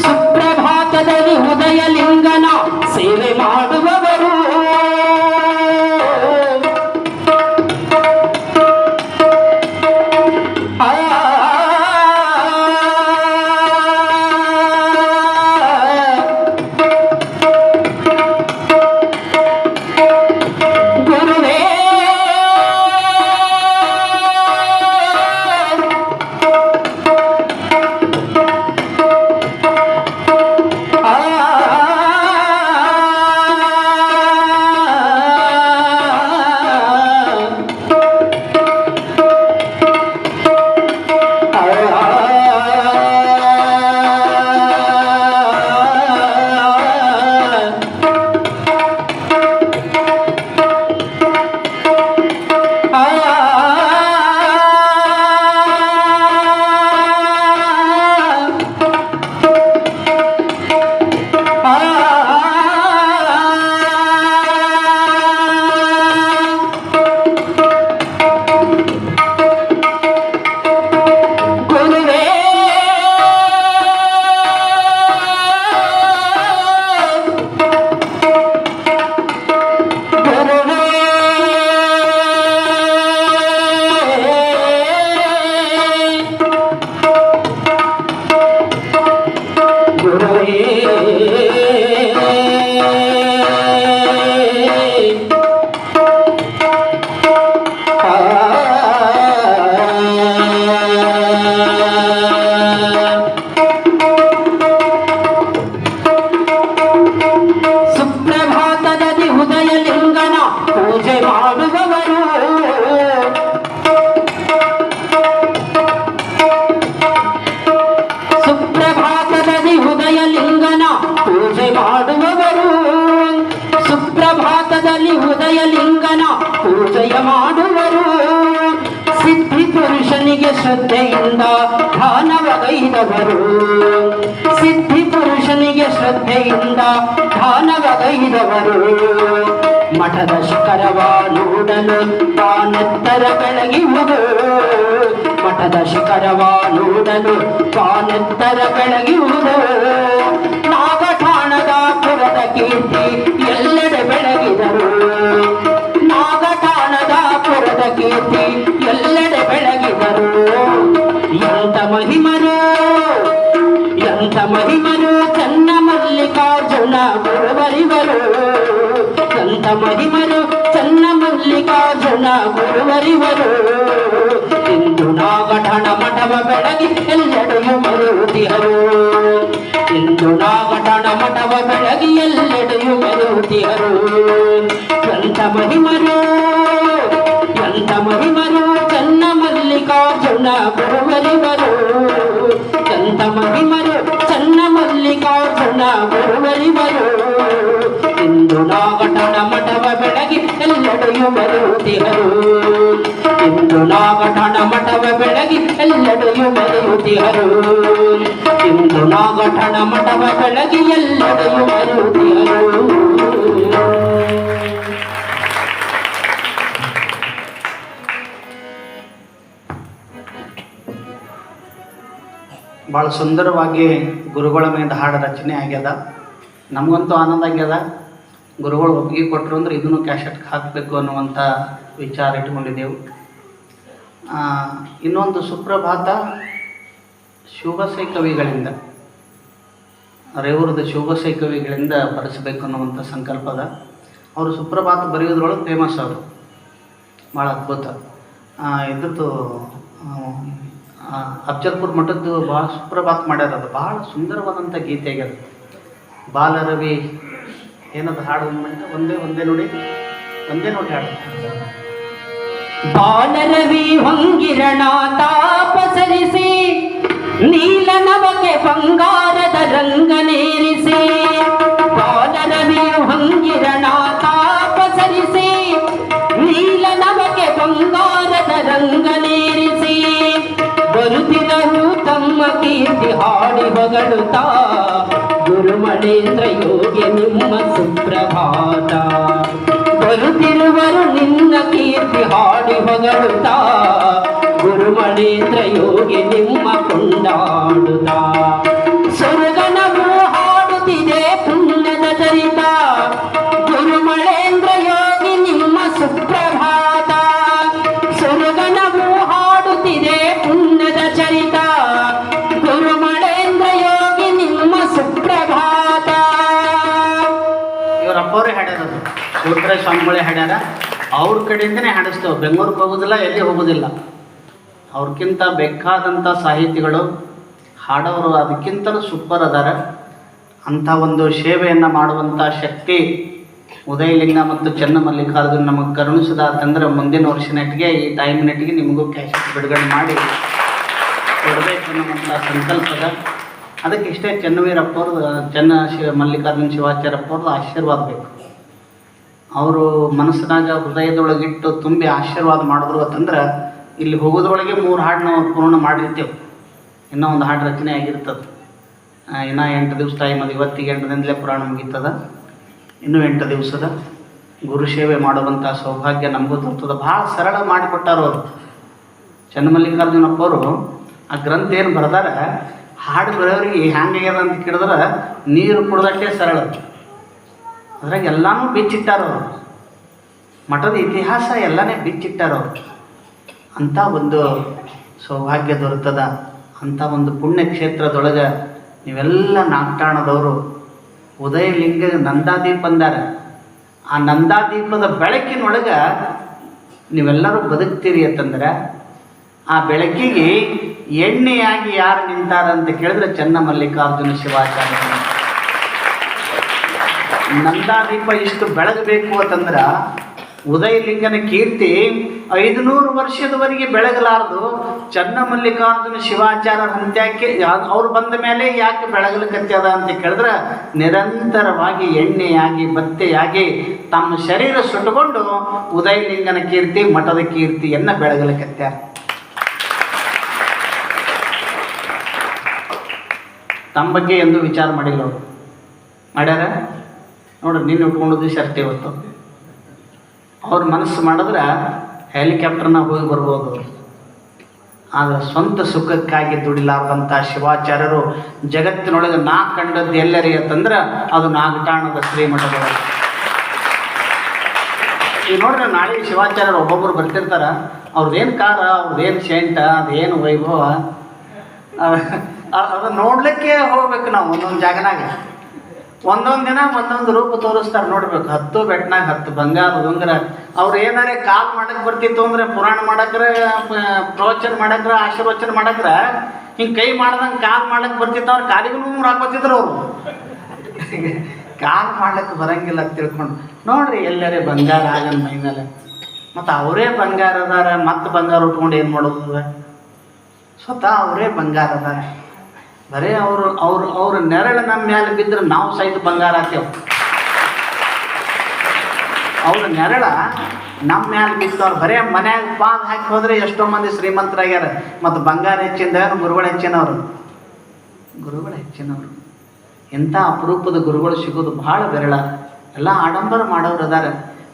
ಸುಪ್ರಭಾತದಲ್ಲಿ ಉದಯಲಿಂಗನ ಸೇವೆ ಮಾಡುವವರು, ಉದಯಲಿಂಗನ ಪೂಜೆಯ ಮಾಡುವರು. ಸಿದ್ಧಿ ಪುರುಷನಿಗೆ ಶ್ರದ್ಧೆಯಿಂದ ದಾನವಗೈದವರು. ಸಿದ್ಧಿ ಪುರುಷನಿಗೆ ಶ್ರದ್ಧೆಯಿಂದ ದಾನವಗೈದವರು. ಮಠದ ಶಿಖರವ ನೋಡಲು ತಾನೆತ್ತರ ಬೆಳಗಿರುವುದು. ಮಠದ ಶಿಖರವ ನೋಡಲು ತಾನೆತ್ತರ ಬೆಳಗಿರುವುದು. ನಾಗಠಾಣದ ಪುರದ ಕೀರ್ತಿ ಎಲ್ಲೆಡೆ ಬೆಳಗಿದರು. ನಾಗಠಾಣದ ಪುರದ ಕೀರ್ತಿ ಎಲ್ಲೆಡೆ ಬೆಳಗಿದರು. ಎಂತ ಮಹಿಮರು, ಎಂತ ಮಹಿಮರು ಚನ್ನ ಮಲ್ಲಿಕಾರ್ಜುನ ಗುರುವರಿವರು. ಎಂತ ಮಹಿಮರು ಚನ್ನ ಮಲ್ಲಿಕಾರ್ಜುನ ಗುರುವರಿವರು. ಇಂದು ನಾಗಠಾಣ ಮಠವ ಬೆಳಗಿ ಎಲ್ಲೆಡೆಯೂ ಮೆರೆಯುತ್ತಿಹರು. ಇಂದು ನಾಗಠಾಣ ಮಠವ ಬೆಳಗಿ ಎಲ್ಲೆಡೆಯೂ ಮೆರೆಯುತ್ತಿಹರು. ಎಂತ ಮಹಿಮರು, ಎಂತ ಮಹಿಮರು ಚನ್ನ ಮಲ್ಲಿಕಾರ್ಜುನ ಗುರುವರಿವರು. ಎಂತ ಮಹಿಮರು ಚನ್ನ ಮಲ್ಲಿಕಾರ್ಜುನ ಗುರುವರಿವರು. ಇಂದು ನಾಗಠಾಣ ಮಠವ ಬೆಳಗಿ ಎಲ್ಲೆಡೆಯೂ ಮೆರೆಯುತ್ತಿಹರು. ಇಂದು ನಾಗಠಾಣ ಮಠವ ಬೆಳಗಿ ಎಲ್ಲೆಡೆಯೂ ಮೆರೆಯುತ್ತಿಹರು. ಇಂದು ನಾಗಠಾಣ ಮಠವ ಬೆಳಗಿ ಎಲ್ಲೆಡೆಯೂ ಮೆರೆಯುತ್ತಿಹರು. ಭಾಳ ಸುಂದರವಾಗಿ ಗುರುಗಳ ಮೇಲೆ ಹಾಡು ರಚನೆ ಆಗ್ಯದ. ನಮಗಂತೂ ಆನಂದ ಆಗ್ಯದ. ಗುರುಗಳು ಒಪ್ಪಿಗೆ ಕೊಟ್ಟರು ಅಂದ್ರೆ ಇದನ್ನು ಕ್ಯಾಸೆಟ್ಗೆ ಹಾಕಬೇಕು ಅನ್ನುವಂಥ ವಿಚಾರ ಇಟ್ಕೊಂಡಿದ್ದೆವು. ಇನ್ನೊಂದು ಸುಪ್ರಭಾತ ಶಿವಸೈ ಕವಿಗಳಿಂದ, ರೇವೂರದ ಶಿವಸೈ ಕವಿಗಳಿಂದ ಬರೆಸಬೇಕು ಅನ್ನುವಂಥ ಸಂಕಲ್ಪದ. ಅವರು ಸುಪ್ರಭಾತ ಬರೆಯೋದ್ರೊಳಗೆ ಫೇಮಸ್ ಅವರು, ಭಾಳ ಅದ್ಭುತ. ಇದ್ರದ್ದು ಅಫ್ಜಲ್ಪುರ ಮಠದ್ದು ಭಾಳ ಸುಪ್ರಭಾತ ಮಾಡ್ಯಾರ. ಅದು ಭಾಳ ಸುಂದರವಾದಂಥ ಗೀತೆ ಆಗ್ಯದ. ಬಾಲರವಿ ಏನದು ಹಾಡು ಒಂದೇ ಒಂದೇ ನೋಡಿ ಹಾಡು. ಬಾಲರವಿ ಹೊಂಗಿರಣ ತಾಪಸರಿಸಿ ನೀಲ ನವಕೆ ಬಂಗಾರದ ರಂಗನೇರಿಸಿ. ಬಾಲರವಿ ಹೊಂಗಿರಣ ತಾಪಸರಿಸಿ ನೀಲ ನವಕೆ ಬಂಗಾರದ ರಂಗನೇರಿಸಿ. ಬರುತ್ತಿರರು ತಮ್ಮ ಕೀರ್ತಿ ಹಾಡಿ ಹೊಗಳುತ್ತಾ ಗುರುಮಣೇಂದ್ರ ಯೋಗಿ ನಿಮ್ಮ ಸುಪ್ರಭಾತ. ಬರುತ್ತಿರುವರು ನಿನ್ನ ಕೀರ್ತಿ ಹಾಡಿ ಹೊಗಳುತ್ತಾ ಗುರುಮಣೇಂದ್ರ ಯೋಗಿ ನಿಮ್ಮ ಕೊಂಡಾಡುತ್ತಾ. ಸ್ವರ್ಗನವು ಹಾಡುತ್ತಿದೆ ಪುಣ್ಯದ ಚರಿತ. ಗುರುಮಣೇಂದ್ರ ಯೋಗಿ ನಿಮ್ಮ ಸುಪ್ರಭಾತ. ಸ್ವರ್ಗನವು ಹಾಡುತ್ತಿದೆ ಪುಣ್ಯದ ಚರಿತ. ಗುರುಮಣೇಂದ್ರ ಯೋಗಿ ನಿಮ್ಮ ಸುಪ್ರಭಾತ. ಇವರಪ್ಪವರೇ ಹಾಡ್ಯಾರದು, ಸೂತ್ರ ಸ್ವಾಮಿಗಳೇ ಹಾಡ್ಯಾರ. ಅವ್ರ ಕಡೆಯಿಂದನೇ ಹಾಡಿಸ್ತೇವೆ. ಬೆಂಗಳೂರಿಗೆ ಹೋಗೋದಿಲ್ಲ, ಎಲ್ಲಿ ಹೋಗೋದಿಲ್ಲ. ಅವ್ರಕ್ಕಿಂತ ಬೇಕಾದಂಥ ಸಾಹಿತಿಗಳು ಹಾಡೋರು ಅದಕ್ಕಿಂತಲೂ ಸೂಪರ್ ಅದಾರ. ಅಂಥ ಒಂದು ಸೇವೆಯನ್ನು ಮಾಡುವಂಥ ಶಕ್ತಿ ಉದಯಲಿಂಗ ಮತ್ತು ಚನ್ನಮಲ್ಲಿಕಾರ್ಜುನ ನಮಗೆ ಕರುಣಿಸಿದ ಅಂತಂದ್ರೆ ಮುಂದಿನ ವರ್ಷ ನೆಟ್ಟಿಗೆ ಈ ಟೈಮ್ ನೆಟ್ಟಿಗೆ ನಿಮಗೂ ಕ್ಯಾಸೆಟ್ ಬಿಡುಗಡೆ ಮಾಡಿ ಕೊಡಬೇಕು ಅನ್ನುವಂಥ ಸಂಕಲ್ಪದ. ಅದಕ್ಕೆ ಇಷ್ಟೇ ಚನ್ನವೀರಪ್ಪವ್ರದ್ದು ಮಲ್ಲಿಕಾರ್ಜುನ ಶಿವಾಚಾರ್ಯಪ್ಪವ್ರದ್ದು ಆಶೀರ್ವಾದ ಬೇಕು. ಅವರು ಮನಸ್ಸಿನಾಗ ಹೃದಯದೊಳಗಿಟ್ಟು ತುಂಬಿ ಆಶೀರ್ವಾದ ಮಾಡಿದ್ರು ಅಂತಂದ್ರೆ ಇಲ್ಲಿ ಹೋಗೋದ್ರೊಳಗೆ 3 ಹಾಡು ನಾವು ಪೂರ್ಣ ಮಾಡಿರ್ತೇವೆ. ಇನ್ನೂ ಒಂದು ಹಾಡು ರಚನೆ ಆಗಿರ್ತದೆ. ಇನ್ನೂ 8 ದಿವಸ ಟೈಮ್ ಅದು. ಇವತ್ತಿಗೆ 8 ದಿನದಲ್ಲೇ ಪುರಾಣ ಮುಗೀತದ. ಇನ್ನೂ 8 ದಿವಸದ ಗುರು ಸೇವೆ ಮಾಡುವಂಥ ಸೌಭಾಗ್ಯ ನಮಗೂ ದೊರ್ತದ. ಭಾಳ ಸರಳ ಮಾಡಿಕೊಟ್ಟಾರ ಅವರು. ಚನ್ನಮಲ್ಲಿಕಾರ್ಜುನಪ್ಪವರು ಆ ಗ್ರಂಥ ಏನು ಬರ್ದಾರ, ಹಾಡು ಬರೋರಿಗೆ ಹ್ಯಾಂಗಾಗ್ಯದ ಅಂತ ಕೇಳಿದ್ರೆ ನೀರು ಕುಡ್ದಷ್ಟೇ ಸರಳ. ಅದ್ರಾಗ ಎಲ್ಲನೂ ಬಿಚ್ಚಿಟ್ಟಾರವರು. ಮಠದ ಇತಿಹಾಸ ಎಲ್ಲನೇ ಬಿಚ್ಚಿಟ್ಟಾರವರು. ಅಂಥ ಒಂದು ಸೌಭಾಗ್ಯ ದೊರೆತದ. ಅಂಥ ಒಂದು ಪುಣ್ಯಕ್ಷೇತ್ರದೊಳಗೆ ನೀವೆಲ್ಲ ನಾಗಠಾಣದವರು ಉದಯಲಿಂಗ ನಂದಾದೀಪ ಅಂದಾರ. ಆ ನಂದಾದೀಪದ ಬೆಳಕಿನೊಳಗೆ ನೀವೆಲ್ಲರೂ ಬದುಕ್ತೀರಿ ಅಂತಂದ್ರೆ ಆ ಬೆಳಕಿಗೆ ಎಣ್ಣೆಯಾಗಿ ಯಾರು ನಿಂತಾರ ಅಂತ ಕೇಳಿದ್ರೆ ಚನ್ನಮಲ್ಲಿಕಾರ್ಜುನ ಶಿವಾಚಾರ್ಯ. ನಂದಾದೀಪ ಇಷ್ಟು ಬೆಳಗಬೇಕು ಅಂತಂದ್ರೆ ಉದಯಲಿಂಗನ ಕೀರ್ತಿ 500 ವರ್ಷದವರೆಗೆ ಬೆಳಗಲಾರದು. ಚನ್ನಮಲ್ಲಿಕಾರ್ಜುನ ಶಿವಾಚಾರ್ಯರ ಅಂತ್ಯಕ್ಕೆ ಅವ್ರು ಬಂದ ಮೇಲೆ ಯಾಕೆ ಬೆಳಗಲಿಕತ್ಯದ ಅಂತ ಕೇಳಿದ್ರೆ, ನಿರಂತರವಾಗಿ ಎಣ್ಣೆಯಾಗಿ ಬತ್ತೆಯಾಗಿ ತಮ್ಮ ಶರೀರ ಸುಟ್ಟುಕೊಂಡು ಉದಯಲಿಂಗನ ಕೀರ್ತಿ, ಮಠದ ಕೀರ್ತಿಯನ್ನು ಬೆಳಗಲಿಕತ್ಯಾರ. ತಮ್ಮ ಬಗ್ಗೆ ಎಂದು ವಿಚಾರ ಮಾಡಿಲ್ಲ ಅವರು. ಮಾಡ್ಯಾರ ನೋಡ್ರಿ, ನಿನ್ನ ಉಟ್ಕೊಂಡದ್ದು ಶರ್ಟ್ ಇವತ್ತು. ಅವ್ರ ಮನಸ್ಸು ಮಾಡಿದ್ರೆ ಹೆಲಿಕಾಪ್ಟರ್ನ ಹೋಗಿ ಬರ್ಬೋದು. ಆದರೆ ಸ್ವಂತ ಸುಖಕ್ಕಾಗಿ ದುಡಿಲಾರ್ದಂಥ ಶಿವಾಚಾರ್ಯರು ಜಗತ್ತಿನೊಳಗೆ ನಾ ಕಂಡದ್ದು ಎಲ್ಲರಿ ಅಂತಂದ್ರೆ ಅದು ನಾಗಠಾಣದ ಶ್ರೀಮಠಗಳು. ಈಗ ನೋಡ್ರಿ, ನಾಳೆ ಶಿವಾಚಾರ್ಯರು ಒಬ್ಬೊಬ್ಬರು ಬರ್ತಿರ್ತಾರ. ಅವ್ರದ್ದೇನು ಕಾರ, ಅವ್ರದ್ದೇನು ಶೆಂಟ, ಅದೇನು ವೈಭವ, ಅದು ನೋಡ್ಲಿಕ್ಕೆ ಹೋಗ್ಬೇಕು ನಾವು. ಒಂದೊಂದು ಜಾಗನಾಗ ಒಂದೊಂದು ದಿನ ಒಂದೊಂದು ರೂಪ ತೋರಿಸ್ತಾರೆ, ನೋಡ್ಬೇಕು. 10 ಬೆಟ್ಟನಾಗ 10 ಬಂಗಾರ ಉಂಗುರ. ಅವ್ರು ಏನಾರೇ ಕಾಲ್ ಮಾಡಕ್ಕೆ ಬರ್ತಿತ್ತು ಅಂದರೆ, ಪುರಾಣ ಮಾಡಕ್ರೆ, ಪ್ರವಚನ ಮಾಡಕ್ರೆ, ಆಶೀರ್ವಚನ ಮಾಡಕ್ರೆ, ಹಿಂಗೆ ಕೈ ಮಾಡ್ದಂಗೆ ಕಾಲ್ ಮಾಡಕ್ಕೆ ಬರ್ತಿತ್ತು. ಅವ್ರು ಕಾಲಿಗೂ ನೂರು ಹಾಕೋತಿದ್ರು ಅವರು. ಕಾಲ್ ಮಾಡ್ಲಿಕ್ಕೆ ಬರಂಗಿಲ್ಲ ಅಂತ ತಿಳ್ಕೊಂಡು ನೋಡ್ರಿ, ಎಲ್ಲರೇ ಬಂಗಾರ ಆಗನ್ ಮೈ ಮೇಲೆ. ಮತ್ತು ಅವರೇ ಬಂಗಾರ ಅದಾರ, ಮತ್ತೆ ಬಂಗಾರ ಉಟ್ಕೊಂಡು ಏನು ಮಾಡೋದು? ಸ್ವತಃ ಅವರೇ ಬಂಗಾರ ಅದಾರ. ಬರೇ ಅವ್ರ ನೆರಳು ನಮ್ಮ ಮ್ಯಾಲೆ ಬಿದ್ದರೆ ನಾವು ಸಹಿತ ಬಂಗಾರ ಆಗ್ತೇವೆ. ಅವ್ರ ನೆರಳ ನಮ್ಮ ಮ್ಯಾಲೆ ಬಿದ್ದವ್ರು ಬರೇ ಮನ್ಯಾಗ ಪಾದ ಹಾಕಿ ಹೋದರೆ ಎಷ್ಟೋ ಮಂದಿ ಶ್ರೀಮಂತರಾಗ್ಯಾರ. ಮತ್ತು ಬಂಗಾರ ಹೆಚ್ಚಿಂದ ಗುರುಗಳು ಹೆಚ್ಚಿನವರು. ಇಂಥ ಅಪರೂಪದ ಗುರುಗಳು ಸಿಗೋದು ಭಾಳ ಬೆರಳ. ಎಲ್ಲ ಆಡಂಬರ ಮಾಡೋರು ಅದಾರ.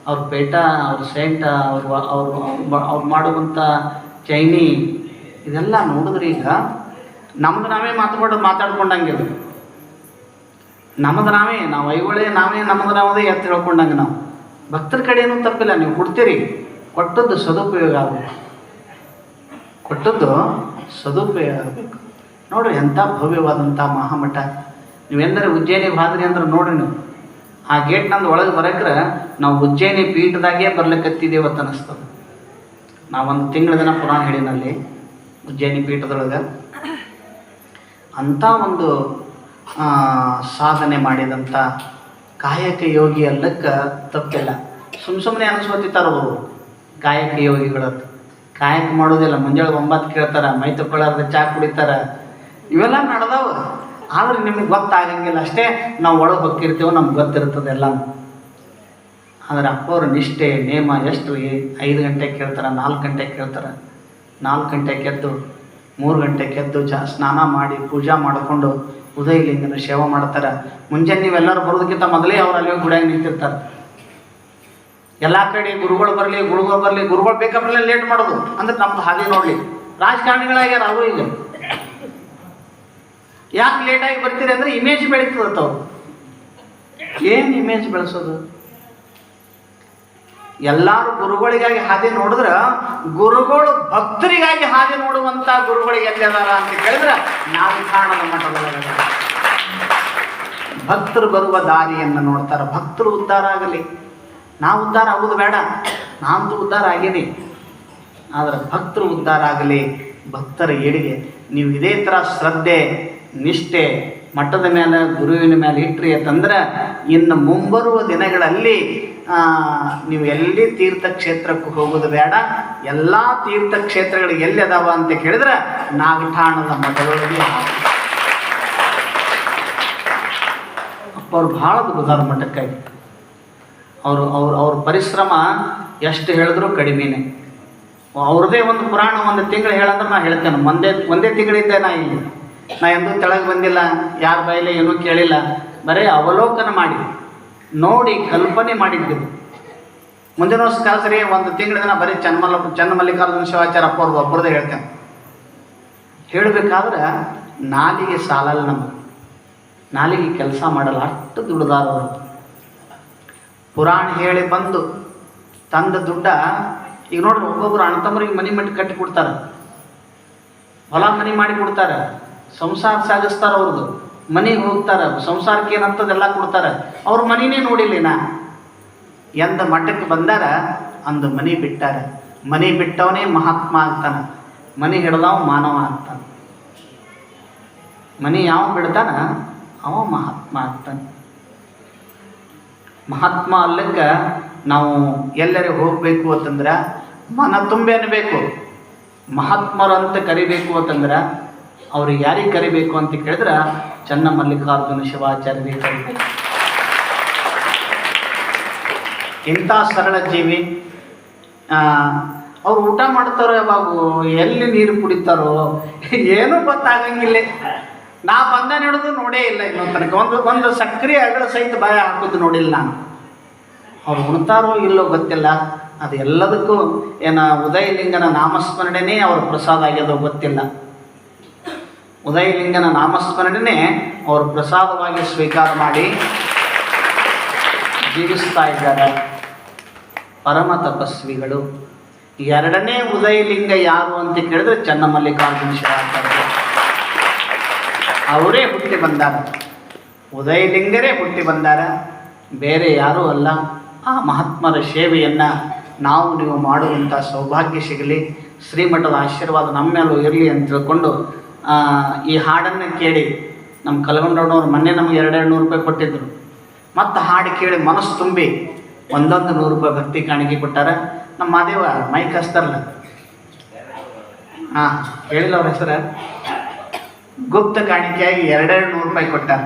ಅವ್ರ ಪೇಟ, ಅವ್ರ ಸೆಂಟ, ಅವ್ರು ಮಾಡುವಂಥ ಚೈನಿ, ಇದೆಲ್ಲ ನೋಡಿದ್ರೆ ಈಗ ನಮ್ದು ನಾವೇ ಮಾತಾಡ್ಕೊಂಡಂಗೆ. ನಾವು ಐವಳೆ ನಮ್ಮದು ನಾವದೇ ಎತ್ತು ಹೇಳ್ಕೊಂಡಂಗೆ. ನಾವು ಭಕ್ತರ ಕಡೆಯೂ ತಪ್ಪಿಲ್ಲ. ನೀವು ಕೊಡ್ತೀರಿ, ಕೊಟ್ಟದ್ದು ಸದುಪಯೋಗ ಆಗಬೇಕು. ನೋಡ್ರಿ, ಎಂಥ ಭವ್ಯವಾದಂಥ ಮಹಾಮಠ. ನೀವೆಂದರೆ ಉಜ್ಜಯಿನಿಗೆ ಹೋದ್ರಿ ಅಂದ್ರೆ ನೋಡ್ರಿ, ನೀವು ಆ ಗೇಟ್ ನಂದು ಒಳಗೆ ಬರಕ್ರೆ ನಾವು ಉಜ್ಜಯಿನಿ ಪೀಠದಾಗೇ ಬರ್ಲಿಕ್ಕತ್ತಿದ್ದೇವೆ ಅಂತ ಅನ್ನಿಸ್ತದೆ. ನಾವೊಂದು ತಿಂಗಳ ದಿನ ಪುರಾಣ ಹೇಳಿನಲ್ಲಿ ಉಜ್ಜಯಿನಿ ಪೀಠದೊಳಗೆ ಅಂಥ ಒಂದು ಸಾಧನೆ ಮಾಡಿದಂಥ ಕಾಯಕ ಯೋಗಿ ಅಲ್ಲಕ್ಕೆ ತಪ್ಪಿಲ್ಲ. ಸುಮ್ಮನೆ ಅನಿಸ್ಕೊತಿರ್ತಾರೆ ಅವರು ಕಾಯಕ ಯೋಗಿಗಳು. ಕಾಯಕ ಮಾಡೋದಿಲ್ಲ. ಮುಂಜಾನೆ 9 ಕೇಳ್ತಾರೆ, ಮೈ ತಗೊಳ್ಳಾರ್ದ ಚಾ ಕುಡಿತಾರೆ, ಇವೆಲ್ಲ ನಡೆದವು. ಆದರೆ ನಿಮ್ಗೆ ಗೊತ್ತಾಗಂಗಿಲ್ಲ ಅಷ್ಟೇ. ನಾವು ಒಳಗೆ ಹೋಗಿರ್ತೀವೋ ನಮ್ಗೆ ಗೊತ್ತಿರ್ತದೆ ಎಲ್ಲ. ಆದರೆ ಅಪ್ಪವ್ರ ನಿಷ್ಠೆ, ನೇಮ ಎಷ್ಟು 5 ಗಂಟೆಗೆ ಕೇಳ್ತಾರೆ, 4 ಗಂಟೆಗೆ ಕೇಳ್ತಾರೆ. 4 ಗಂಟೆಗೆ ಎದ್ದು 3 ಗಂಟೆಗೆ ಎದ್ದು ಸ್ನಾನ ಮಾಡಿ ಪೂಜಾ ಮಾಡಿಕೊಂಡು ಉದಯಲಿಂಗನ ಸೇವೆ ಮಾಡ್ತಾರೆ. ಮುಂಜಾನೆ ನೀವೆಲ್ಲರೂ ಬರೋದಕ್ಕಿಂತ ಮೊದಲೇ ಅವ್ರು ಅಲ್ಲಿ ಗುಡಿಯಾಗಿ ನಿಂತಿರ್ತಾರೆ. ಎಲ್ಲ ಕಡೆ ಗುರುಗಳು ಬರಲಿ, ಗುರುಗಳು ಬೇಕಾದ್ರೆ ಲೇಟ್ ಮಾಡೋದು ಅಂದ್ರೆ ನಮ್ದು ಹಾದಿ ನೋಡಲಿ. ರಾಜಕಾರಣಿಗಳಾಗ್ಯಾರ ಅವರು. ಈಗ ಯಾಕೆ ಲೇಟಾಗಿ ಬರ್ತೀರಿ ಅಂದರೆ ಇಮೇಜ್ ಬೆಳೀತದತ್ತವ್ರು. ಏನು ಇಮೇಜ್ ಬೆಳೆಸೋದು? ಎಲ್ಲರೂ ಗುರುಗಳಿಗಾಗಿ ಹಾದಿ ನೋಡಿದ್ರೆ, ಗುರುಗಳು ಭಕ್ತರಿಗಾಗಿ ಹಾದಿ ನೋಡುವಂಥ ಗುರುಗಳಿಗೆ ಎಲ್ಲಿದಾರ ಅಂತ ಕೇಳಿದ್ರೆ ನಾಗಠಾಣದ ಮಠದೊಳಗೆ. ಭಕ್ತರು ಬರುವ ದಾರಿಯನ್ನು ನೋಡ್ತಾರೆ. ಭಕ್ತರು ಉದ್ಧಾರ ಆಗಲಿ. ನಾವು ಉದ್ಧಾರ ಆಗೋದು ಬೇಡ, ನಾನಂತೂ ಉದ್ಧಾರ ಆಗೀನಿ. ಆದರೆ ಭಕ್ತರು ಉದ್ಧಾರ ಆಗಲಿ, ಭಕ್ತರ ಏಳಿಗೆ. ನೀವು ಇದೇ ಥರ ಶ್ರದ್ಧೆ, ನಿಷ್ಠೆ ಮಠದ ಮೇಲೆ, ಗುರುವಿನ ಮೇಲೆ ಇಟ್ರಿ ಅಂತಂದ್ರೆ ಇನ್ನು ಮುಂಬರುವ ದಿನಗಳಲ್ಲಿ ನೀವು ಎಲ್ಲಿ ತೀರ್ಥಕ್ಷೇತ್ರಕ್ಕೆ ಹೋಗೋದು ಬೇಡ. ಎಲ್ಲ ತೀರ್ಥಕ್ಷೇತ್ರಗಳು ಎಲ್ಲಿ ಅದಾವ ಅಂತ ಕೇಳಿದ್ರೆ ನಾಗಠಾಣದ ಮಠದೊಳಗೆ. ಅವ್ರು ಭಾಳ ದುಡ್ದಾರ ಮಠಕ್ಕಾಗಿ. ಅವ್ರ ಪರಿಶ್ರಮ ಎಷ್ಟು ಹೇಳಿದ್ರು ಕಡಿಮೆನೇ. ಅವ್ರದ್ದೇ ಒಂದು ಪುರಾಣ ಒಂದು ತಿಂಗಳು ಹೇಳಂದ್ರೆ ನಾ ಹೇಳ್ತೇನೆ. ಒಂದೇ ತಿಂಗಳಿದ್ದೆ ನಾ ಇಲ್ಲಿ. ನಾ ಎಂದೂ ತೆಳಗೆ ಬಂದಿಲ್ಲ, ಯಾರ ಬಾಯಿಲೆ ಏನೂ ಕೇಳಿಲ್ಲ. ಬರೀ ಅವಲೋಕನ ಮಾಡಿ ನೋಡಿ ಕಲ್ಪನೆ ಮಾಡಿದ್ದಿದ್ದು. ಮುಂದಿನ ವರ್ಷ ಕಲ್ಸರಿ ಒಂದು ತಿಂಗಳ ದಿನ ಬರೀ ಚನ್ನಮಲ್ಲಿಕಾರ್ಜುನ ಶಿವಾಚಾರ್ಯ ಅಪ್ಪವ್ರದ್ದು ಒಬ್ಬರದೇ ಹೇಳ್ತೇನೆ. ಹೇಳಬೇಕಾದ್ರೆ ನಾಲಿಗೆ ಸಾಲಲ್ಲ. ನಮಗೆ ನಾಲಿಗೆ ಕೆಲಸ ಮಾಡಲ್ಲ, ಅಷ್ಟು ದುಡ್ದಾರವರು. ಪುರಾಣ ಹೇಳಿ ಬಂದು ತಂದ ದುಡ್ಡ ಈಗ ನೋಡ್ರಿ, ಒಬ್ಬೊಬ್ರು ಅಣ್ಣತಮ್ಮರಿಗೆ ಮನೆ ಮಟ್ಟಿ ಕಟ್ಟಿ ಕೊಡ್ತಾರೆ, ಹೊಲ ಮನೆ ಮಾಡಿ ಕೊಡ್ತಾರೆ, ಸಂಸಾರ ಸಾಗಿಸ್ತಾರೆ. ಅವ್ರದ್ದು ಮನೆಗೆ ಹೋಗ್ತಾರೆ, ಸಂಸಾರಕ್ಕೆ ಏನಂತದೆಲ್ಲ ಕೊಡ್ತಾರೆ. ಅವ್ರ ಮನೆಯೇ ನೋಡಿಲ್ಲ. ಎಂದ ಮಠಕ್ಕೆ ಬಂದಾರ ಅಂದು ಮನೆ ಬಿಟ್ಟಾರೆ. ಮನೆ ಬಿಟ್ಟವನೇ ಮಹಾತ್ಮ ಆಗ್ತಾನೆ, ಮನೆ ಹಿಡ್ದವ ಮಾನವ ಆಗ್ತಾನೆ. ಮನೆ ಯಾವ ಬಿಡ್ತಾನ ಅವ ಮಹಾತ್ಮ ಆಗ್ತಾನೆ. ಮಹಾತ್ಮ ಅಲ್ಲಕ್ಕೆ ನಾವು ಎಲ್ಲರೂ ಹೋಗಬೇಕು ಅಂತಂದ್ರೆ ಮನ ತುಂಬಿ ಅನ್ನಬೇಕು. ಮಹಾತ್ಮರು ಅಂತ ಕರಿಬೇಕು ಅಂತಂದ್ರೆ ಅವ್ರಿಗೆ ಯಾರಿಗೆ ಕರಿಬೇಕು ಅಂತ ಕೇಳಿದ್ರೆ ಚನ್ನಮಲ್ಲಿಕಾರ್ಜುನ ಶಿವಾಚಾರ್ಯರಿಗೆ ಕರಿಬೇಕು. ಇಂಥ ಸರಳ ಜೀವಿ. ಅವ್ರು ಊಟ ಮಾಡ್ತಾರೋ ಯಾವಾಗ, ಎಲ್ಲಿ ನೀರು ಕುಡಿತಾರೋ ಏನೂ ಗೊತ್ತಾಗಂಗಿಲ್ಲ. ನಾ ಬಂದ ಹಿಡಿದು ನೋಡೇ ಇಲ್ಲ ಇನ್ನೊಂದು ತನಕ. ಒಂದು ಸಕ್ರೆ ಅಗಳ ಸಹಿತ ಬಾಯ ಹಾಕೋದು ನೋಡಿಲ್ಲ ನಾನು. ಅವ್ರು ಉಣ್ತಾರೋ ಇಲ್ಲೋ ಗೊತ್ತಿಲ್ಲ. ಅದು ಎಲ್ಲದಕ್ಕೂ ಉದಯಲಿಂಗನ ನಾಮಸ್ಮರಣೆನೇ ಅವ್ರ ಪ್ರಸಾದ ಆಗ್ಯದೋ ಗೊತ್ತಿಲ್ಲ. ಉದಯಲಿಂಗನ ನಾಮಸ್ಮರಣೆನೇ ಅವ್ರ ಪ್ರಸಾದವಾಗಿ ಸ್ವೀಕಾರ ಮಾಡಿ ಜೀವಿಸ್ತಾ ಇದ್ದಾರೆ ಪರಮ ತಪಸ್ವಿಗಳು. ಎರಡನೇ ಉದಯಲಿಂಗ ಯಾರು ಅಂತ ಕೇಳಿದ್ರೆ ಚನ್ನಮಲ್ಲಿಕಾರ್ಜುನ ಶಿವಾಚಾರ್ಯ. ಅವರೇ ಹುಟ್ಟಿ ಬಂದಾರ, ಉದಯಲಿಂಗರೇ ಹುಟ್ಟಿ ಬಂದಾರ, ಬೇರೆ ಯಾರೂ ಅಲ್ಲ. ಆ ಮಹಾತ್ಮರ ಸೇವೆಯನ್ನು ನಾವು ನೀವು ಮಾಡುವಂಥ ಸೌಭಾಗ್ಯ ಸಿಗಲಿ, ಶ್ರೀಮಠದ ಆಶೀರ್ವಾದ ನಮ್ಮ ಮೇಲೂ ಇರಲಿ ಅಂತ ತಿಳ್ಕೊಂಡು ಈ ಹಾಡನ್ನು ಕೇಳಿ ನಮ್ಮ ಕಲ್ಗೊಂಡವ್ರು ಮೊನ್ನೆ ನಮಗೆ 200 ರೂಪಾಯಿ ಕೊಟ್ಟಿದ್ದರು. ಮತ್ತು ಹಾಡು ಕೇಳಿ ಮನಸ್ಸು ತುಂಬಿ 100 ರೂಪಾಯಿ ಭಕ್ತಿ ಕಾಣಿಕೆ ಕೊಟ್ಟಾರ. ನಮ್ಮ ಮಾದೇವ ಮೈಕ್ ಹಚ್ತಾರಲ್ಲ, ಹೇಳಿಲ್ಲ ಅವ್ರ ಹೆಸರು, ಗುಪ್ತ ಕಾಣಿಕೆಯಾಗಿ 200 ರೂಪಾಯಿ ಕೊಟ್ಟಾರ.